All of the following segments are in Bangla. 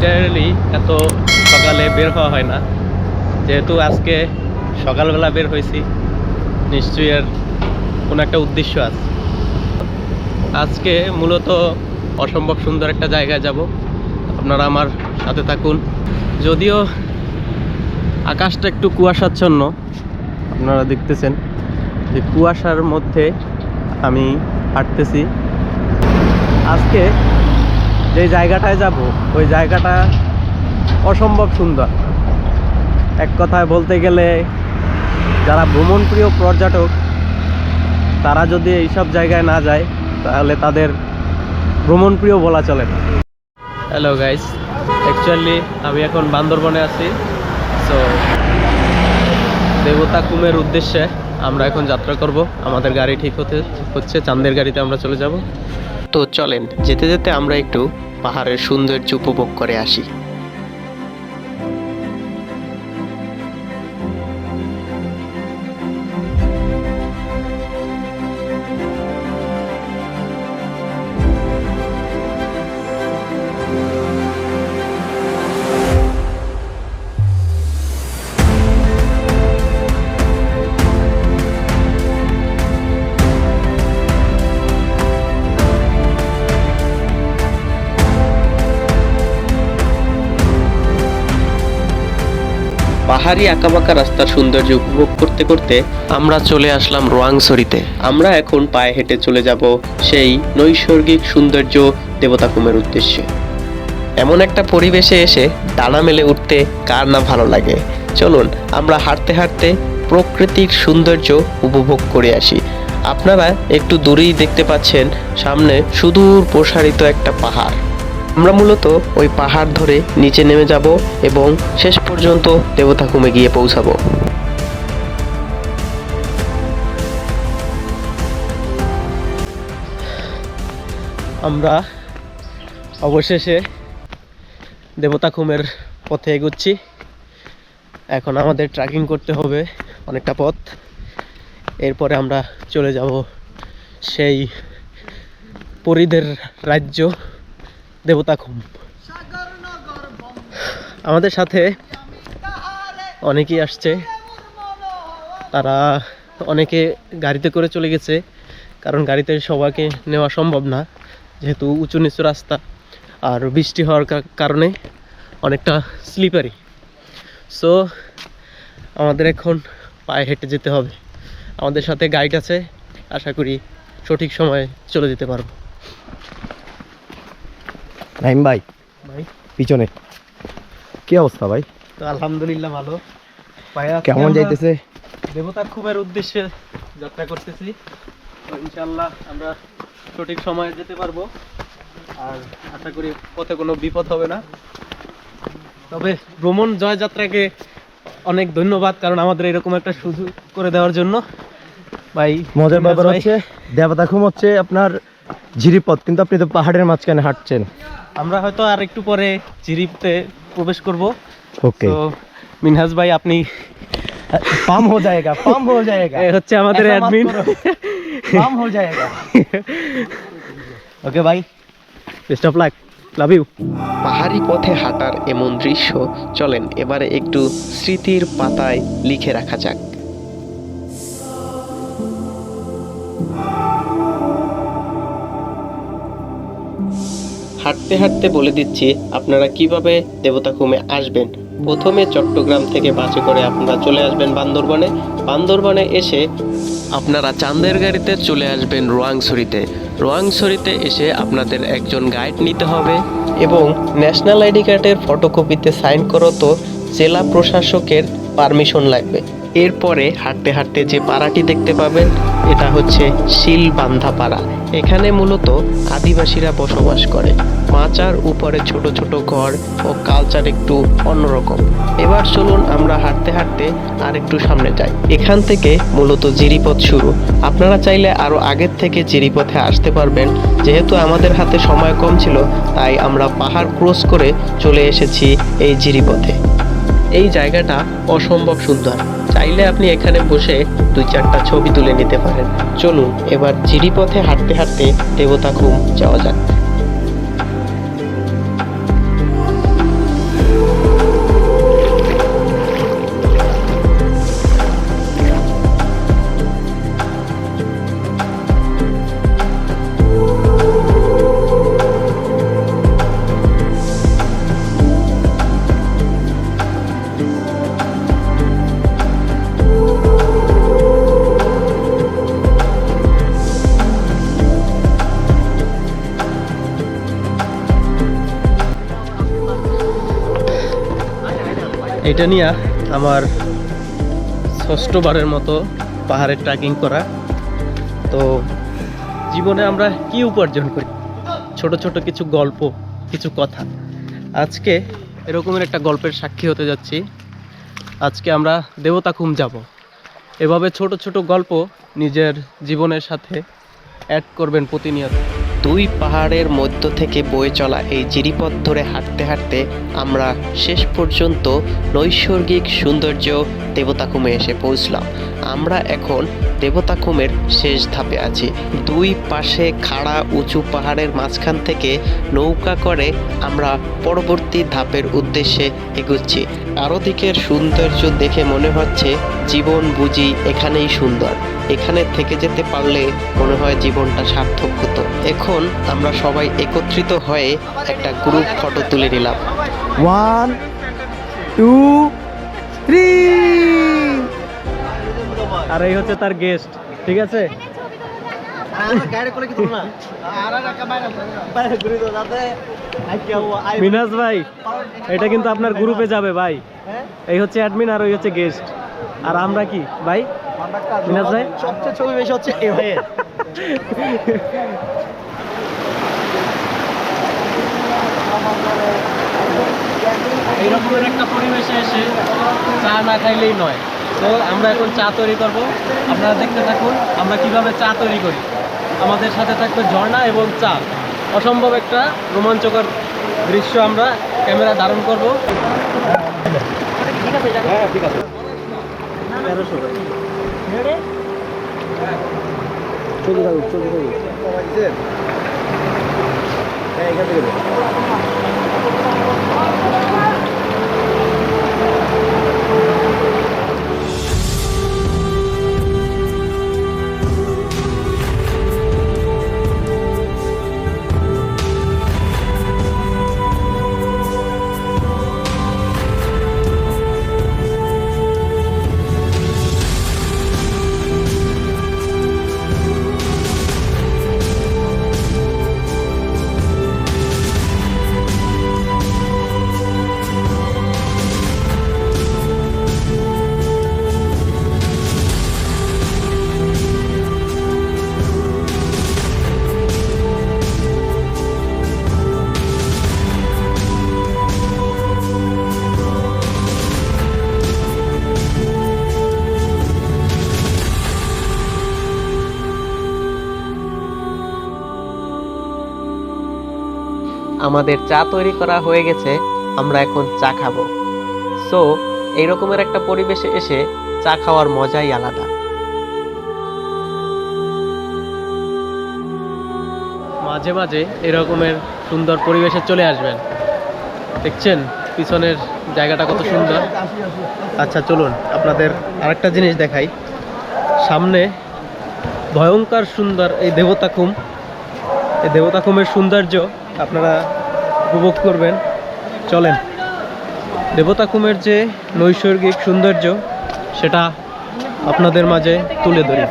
জেনারেলি এত সকালে বের হওয়া হয় না, যেহেতু আজকে সকালবেলা বের হয়েছি, নিশ্চয়ই এর কোনো একটা উদ্দেশ্য আছে। আজকে মূলত অসম্ভব সুন্দর একটা জায়গায় যাব, আপনারা আমার সাথে থাকুন। যদিও আকাশটা একটু কুয়াশাচ্ছন্ন, আপনারা দেখতেছেন যে কুয়াশার মধ্যে আমি হাঁটতেছি। আজকে যে জায়গাটায় যাব ওই জায়গাটা অসম্ভব সুন্দর। এক কথায় বলতে গেলে যারা ভ্রমণপ্রিয় পর্যটক তারা যদি এইসব জায়গায় না যায় তাহলে তাদের ভ্রমণপ্রিয় বলা চলে না। হ্যালো গাইস, অ্যাকচুয়ালি আমি এখন বান্দরবনে আছি। সো দেবতাখুমের উদ্দেশ্যে আমরা এখন যাত্রা করব। আমাদের গাড়ি ঠিক হচ্ছে, চাঁদের গাড়িতে আমরা চলে যাব। তো চলেন, যেতে যেতে আমরা একটু পাহাড়ের সৌন্দর্য উপভোগ করে আসি। পাহাড়ি আঁকাবাঁকা রাস্তার সৌন্দর্য উপভোগ করতে করতে আমরা চলে আসলাম রোয়াংছড়িতে। আমরা এখন পায়ে হেঁটে চলে যাব সেই নৈসর্গিক সৌন্দর্য দেবতাখুমের উদ্দেশ্যে। এমন একটা পরিবেশে এসে ডানা মেলে উঠতে কার না ভালো লাগে। চলুন আমরা হাঁটতে হাঁটতে প্রকৃতির সৌন্দর্য উপভোগ করে আসি। আপনারা একটু দূরেই দেখতে পাচ্ছেন সামনে সুদূর প্রসারিত একটা পাহাড়। আমরা মূলত ওই পাহাড় ধরে নিচে নেমে যাব এবং শেষ পর্যন্ত দেবতাখুমে গিয়ে পৌঁছাবো। আমরা অবশেষে দেবতাখুমের পথে এগোচ্ছি। এখন আমাদের ট্রেকিং করতে হবে অনেকটা পথ। এরপরে আমরা চলে যাব সেই পরীদের রাজ্য দেবতাখুম। আমাদের সাথে অনেকেই আসছে, তারা অনেকে গাড়িতে করে চলে গেছে, কারণ গাড়িতে সবাইকে নেওয়া সম্ভব না, যেহেতু উঁচু নিচু রাস্তা আর বৃষ্টি হওয়ার কারণে অনেকটা স্লিপারি। সো আমাদের এখন পায়ে হেঁটে যেতে হবে। আমাদের সাথে গাইড আছে, আশা করি সঠিক সময়ে চলে যেতে পারবো। নাইম ভাই, ভাই পিছনে কি অবস্থা ভাই? তো আলহামদুলিল্লাহ ভালো। কেমন যাইতেছে? দেবতাখুমের উদ্দেশ্যে যাত্রা করতেছি, তো ইনশাআল্লাহ আমরা সঠিক সময়ে যেতে পারবো, আর আশা করি পথে কোনো বিপদ হবে না। তবে ভ্রমণ জয়যাত্রাকে অনেক ধন্যবাদ, কারণ আমাদের এরকম একটা সুযোগ করে দেওয়ার জন্য। ভাই মজার ব্যাপার হচ্ছে দেবতাখুম হচ্ছে আপনার ঝিরিপথ, কিন্তু আপনি তো পাহাড়ের মাঝখানে হাঁটছেন। আমরা হয়তো আর একটু পরে জিরিপতে প্রবেশ করব। ওকে, তো মিনহাজ ভাই আপনি পাম হো যায়েগা, পাম হো যায়েগা, এ হচ্ছে আমাদের অ্যাডমিন, পাম হো যায়েগা। ওকে ভাই, best of luck, love you. পাহাড়ি পথে হাঁটার এমন দৃশ্য চলেন এবারে একটু স্মৃতির পাতায় লিখে রাখা যাক। হাঁটতে হাঁটতে বলে দিচ্ছি আপনারা কিভাবে দেবতাখুমে আসবেন। প্রথমে চট্টগ্রাম থেকে বাসে করে আপনারা চলে আসবেন বান্দরবনে। বান্দরবনে এসে আপনারা চাঁদের গাড়িতে চলে আসবেন রোয়াংছড়িতে। রোয়াংছড়িতে এসে আপনাদের একজন গাইড নিতে হবে এবং ন্যাশনাল আইডি কার্ডের ফটোকপিতে সাইন করো তো জেলা প্রশাসকের পারমিশন লাগবে। এরপরে হাঁটতে হাঁটতে যে পাড়াটি দেখতে পাবেন এটা হচ্ছে শিলবান্ধা পাড়া। এখানে মূলত আদিবাসীরা বসবাস করে। মাচার উপরে ছোট ছোট ঘর ও কালচার একটু অন্যরকম। এবার চলুন আমরা হাঁটতে হাঁটতে আর একটু সামনে যাই। এখান থেকে মূলত জিরিপথ শুরু। আপনারা চাইলে আরও আগের থেকে জিরিপথে আসতে পারবেন। যেহেতু আমাদের হাতে সময় কম ছিল, তাই আমরা পাহাড় ক্রস করে চলে এসেছি এই জিরিপথে। এই জায়গাটা অসম্ভব সুন্দর, চাইলে আপনি এখানে বসে 2-4টা ছবি তুলে নিতে পারেন। চলুন এবার জিরিপথে হাঁটতে হাঁটতে দেবতাখুম যাওয়া যাক। এটা নিয়ে আমার ষষ্ঠবারের মতো পাহাড়ে ট্রেকিং করা। তো জীবনে আমরা কি উপার্জন করি, ছোট ছোট কিছু গল্প, কিছু কথা। আজকে এরকমের একটা গল্পের সাক্ষী হতে যাচ্ছি। আজকে আমরা দেবতাখুম যাব। এভাবে ছোট ছোট গল্প নিজের জীবনের সাথে অ্যাড করবেন প্রতিনিয়ত। দুই পাহাড়ের মধ্য থেকে বয়ে চলা এই জিরিপথ ধরে হাঁটতে হাঁটতে আমরা শেষ পর্যন্ত নৈসর্গিক সৌন্দর্য দেবতাখুমে এসে পৌঁছলাম। আমরা এখন দেবতাখুমের শেষ ধাপে আছি। দুই পাশে খাড়া উঁচু পাহাড়ের মাঝখান থেকে নৌকা করে আমরা পরবর্তী ধাপের উদ্দেশ্যে এগুচ্ছি। চারদিকের সৌন্দর্য দেখে মনে হচ্ছে জীবন বুঝি এখানেই সুন্দর। এখানে থেকে যেতে পারলে মনে হয় জীবনটা সার্থক হতো। এখন আমরা সবাই একত্রিত হয়ে একটা গ্রুপ ফটো তুলে নিলাম। 1 2 3। আর এই হচ্ছে তার গেস্ট, ঠিক আছে? মিনাজ ভাই, এটা কিন্তু আপনার গ্রুপে যাবে ভাই। এই হচ্ছে অ্যাডমিন আর ওই হচ্ছে গেস্ট। আর আমরা কি ভাই? মিনাজ ভাই সবচেয়ে ছবি বেশি হচ্ছে এ ভাইয়ের। এইরকমের একটা পরিবেশে এসে চা না খাইলেই নয়। তো আমরা এখন চা তৈরি করব, আপনারা দেখতে থাকুন আমরা কিভাবে চা তৈরি করি। আমাদের সাথে থাকবে ঝর্ণা এবং চা। অসম্ভব একটা রোমাঞ্চকর দৃশ্য আমরা ক্যামেরা ধারণ করব। হ্যাঁ ঠিক আছে। 1300 ছবি থাকুক, ছবি থাকুক। হ্যাঁ এখান থেকে দে। আমাদের চা তৈরি করা হয়ে গেছে, আমরা এখন চা খাবো। সো এইরকমের একটা পরিবেশে এসে চা খাওয়ার মজাই আলাদা। মাঝে মাঝে এরকমের সুন্দর পরিবেশে চলে আসবেন। দেখছেন পিছনের জায়গাটা কত সুন্দর। আচ্ছা চলুন আপনাদের আরেকটা জিনিস দেখাই। সামনে ভয়ঙ্কর সুন্দর এই দেবতাখুম। এই দেবতাখুমের সৌন্দর্য আপনারা উপভোগ করবেন। চলেন দেবতাখুমের যে নৈসর্গিক সৌন্দর্য সেটা আপনাদের মাঝে তুলে ধরি।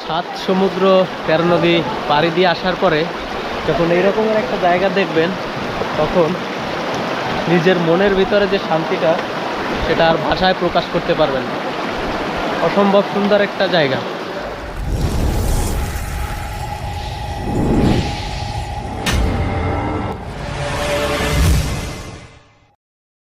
সাত সমুদ্র 13 নদী পাড়ি দিয়ে আসার পরে যখন এইরকমের একটা জায়গা দেখবেন তখন নিজের মনের ভিতরে যে শান্তিটা সেটা আর ভাষায় প্রকাশ করতে পারবেন না। অসম্ভব সুন্দর একটা জায়গা।